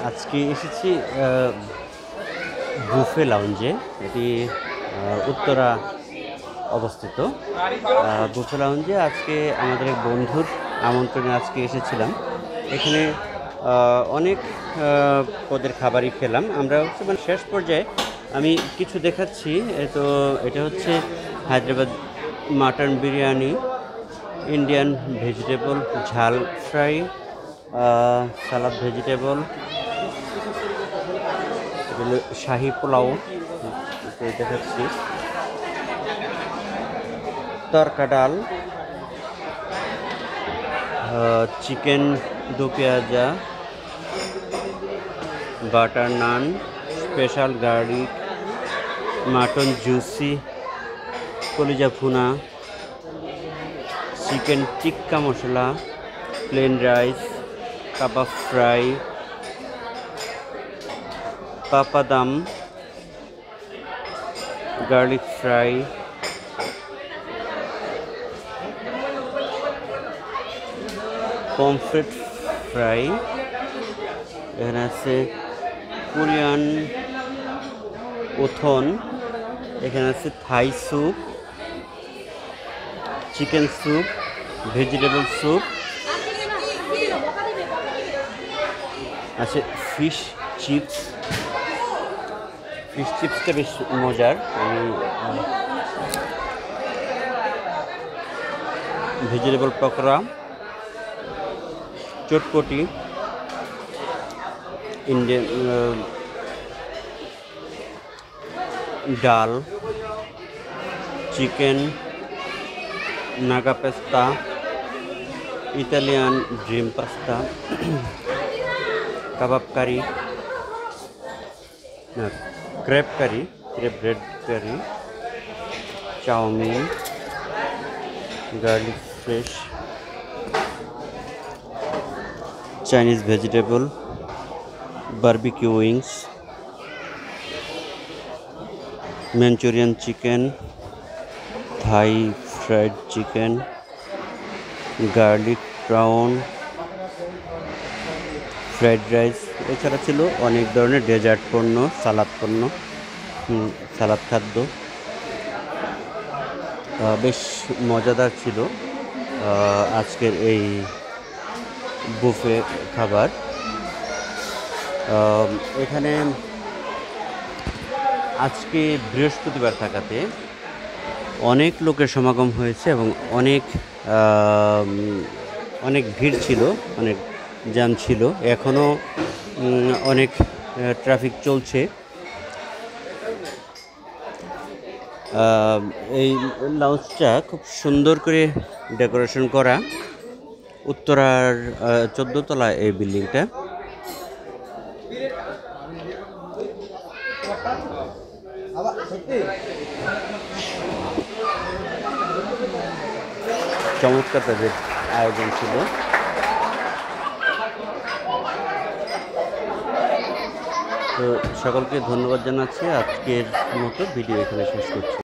আজকে এসেছি বুফে লাউঞ্জে। এটি উত্তরা অবস্থিত। বুফে লাউঞ্জে আজকে আমাদের এক বন্ধুর আমন্ত্রণে আজকে এসেছিলাম। এখানে অনেক পদের খাবারই খেলাম আমরা। মানে শেষ পর্যায়ে আমি কিছু দেখাচ্ছি। তো এটা হচ্ছে Hyderabad mutton biryani, Indian vegetable ঝাল ফ্রাই, সালাদ ভেজিটেবল, এগুলো শাহি পোলাও দেখাচ্ছি, tarka dal, chicken do pyaza, butter naan, special garlic, mutton juicy, kalija bhuna, chicken tikka masala, plain rice, kebab fry, papadam, garlic fry, pomfret fry, এখানে আছে কোরিয়ান ওথন, এখানে আছে Thai soup, chicken soup, vegetable soup আছে, ফিশ চিপস। ফিশ চিপসটা বেশ মজার। আমি vegetable pakora, chotpoti, Indian dal, chicken Naga pasta, Italian dream pasta, kebab curry, crepe curry, crepe bread curry, chowmein, garlic fish, Chinese vegetable, barbecue wings, Manchurian chicken, Thai fried chicken, garlic brown, fried rice. এছাড়া ছিল অনেক ধরনের dessert পণ্য, সালাদ পণ্য, সালাদ খাদ্য। বেশ মজাদার ছিল আজকের এই বুফে খাবার। এখানে আজকে বৃহস্পতিবার থাকাতে অনেক লোকের সমাগম হয়েছে এবং অনেক ভিড় ছিল, অনেক জ্যাম ছিল। এখনও অনেক ট্রাফিক চলছে। এই লাউঞ্জটা খুব সুন্দর করে ডেকোরেশন করা। উত্তরার 14 তলা এই বিল্ডিংটা। চমৎকার তাদের আয়োজন ছিল। তো সকলকে ধন্যবাদ জানাচ্ছি। আজকের মতো ভিডিও এখানে শেষ করছি।